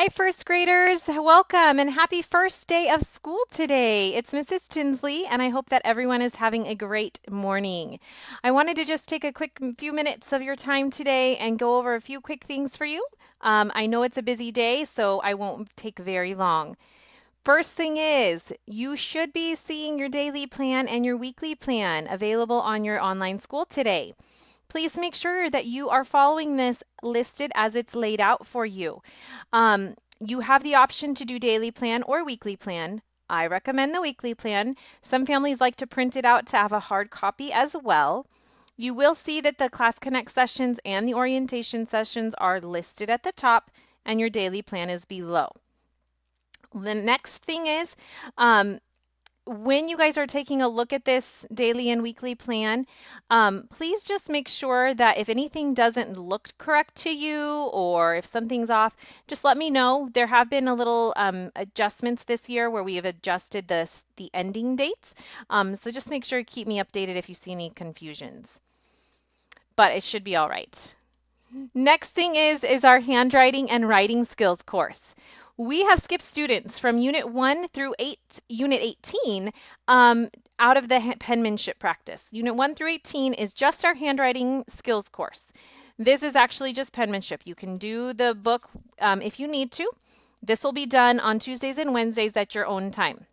Hi, first graders. Welcome and happy first day of school today. It's Mrs. Tinsley, and I hope that everyone is having a great morning. I wanted to just take a quick few minutes of your time today and go over a few quick things for you. I know it's a busy day, so I won't take very long. First thing is, you should be seeing your daily plan and your weekly plan available on your online school today. Please make sure that you are following this listed as it's laid out for you. You have the option to do daily plan or weekly plan. I recommend the weekly plan. Some families like to print it out to have a hard copy as well. You will see that the Class Connect sessions and the orientation sessions are listed at the top and your daily plan is below. The next thing is, um, when you guys are taking a look at this daily and weekly plan, please just make sure that if anything doesn't look correct to you or if something's off, just let me know. There have been a little adjustments this year where we have adjusted the ending dates. So just make sure to keep me updated if you see any confusions. But it should be all right. Next thing is our handwriting and writing skills course. We have skipped students from Unit 1 through Unit 18 out of the penmanship practice. Unit 1 through 18 is just our handwriting skills course. This is actually just penmanship. You can do the book if you need to. This will be done on Tuesdays and Wednesdays at your own time.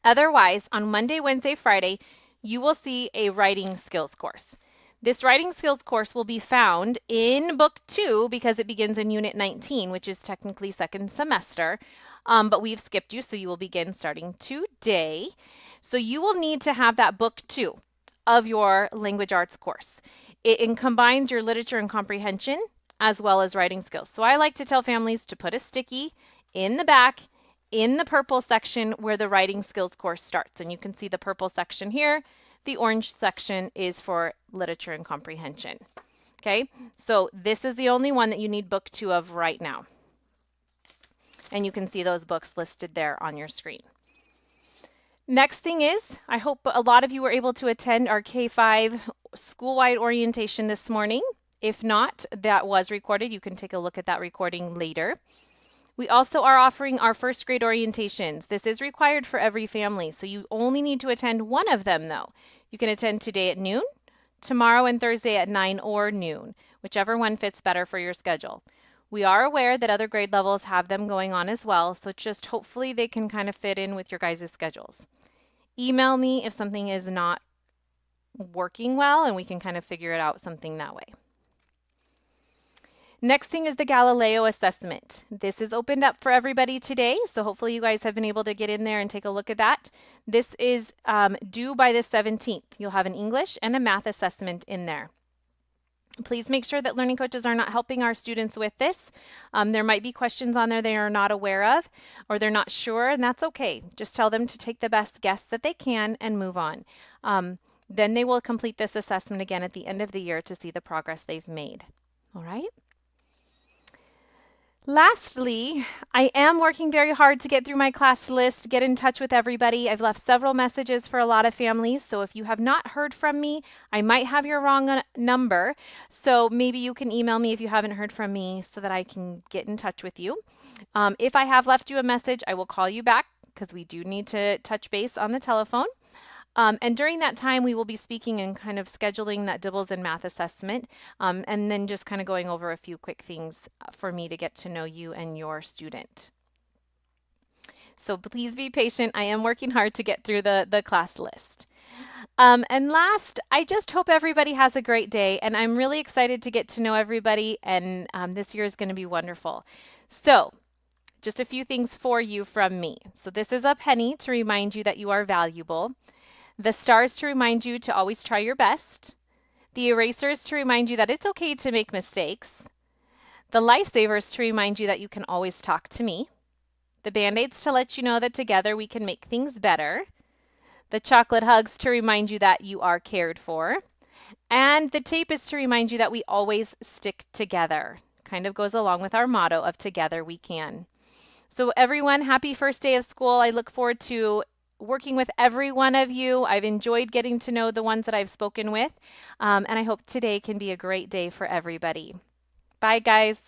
Otherwise, on Monday, Wednesday, Friday, you will see a writing skills course. This writing skills course will be found in Book 2 because it begins in Unit 19, which is technically second semester, but we've skipped you, so you will begin starting today. So you will need to have that Book 2 of your language arts course. It combines your literature and comprehension as well as writing skills. So I like to tell families to put a sticky in the back in the purple section where the writing skills course starts. And you can see the purple section here. The orange section is for literature and comprehension. Okay, so this is the only one that you need book 2 of right now. And you can see those books listed there on your screen. Next thing is, I hope a lot of you were able to attend our K-5 school-wide orientation this morning. If not, that was recorded. You can take a look at that recording later. We also are offering our first grade orientations. This is required for every family, so you only need to attend one of them though. You can attend today at noon, tomorrow and Thursday at 9 or noon, whichever one fits better for your schedule. We are aware that other grade levels have them going on as well, so just hopefully they can kind of fit in with your guys' schedules. Email me if something is not working well and we can kind of figure it out something that way. Next thing is the Galileo assessment. This is opened up for everybody today, so hopefully you guys have been able to get in there and take a look at that. This is due by the 17th. You'll have an English and a math assessment in there. Please make sure that learning coaches are not helping our students with this. There might be questions on there they are not aware of or they're not sure, and that's okay. Just tell them to take the best guess that they can and move on. Then they will complete this assessment again at the end of the year to see the progress they've made. All right? Lastly, I am working very hard to get through my class list, get in touch with everybody. I've left several messages for a lot of families, so if you have not heard from me, I might have your wrong number. So maybe you can email me if you haven't heard from me so that I can get in touch with you. If I have left you a message, I will call you back because we do need to touch base on the telephone. And during that time, we will be speaking and kind of scheduling that DIBELS and math assessment, and then just kind of going over a few quick things for me to get to know you and your student. So please be patient. I am working hard to get through the class list. And last, I just hope everybody has a great day, and I'm really excited to get to know everybody, and this year is going to be wonderful. So just a few things for you from me. So this is a penny to remind you that you are valuable. The stars to remind you to always try your best. The erasers to remind you that it's okay to make mistakes. The lifesavers to remind you that you can always talk to me. The band-aids to let you know that together we can make things better. The chocolate hugs to remind you that you are cared for. And the tape is to remind you that we always stick together. Kind of goes along with our motto of together we can. So everyone, happy first day of school. I look forward to working with every one of you. I've enjoyed getting to know the ones that I've spoken with, and I hope today can be a great day for everybody. Bye, guys.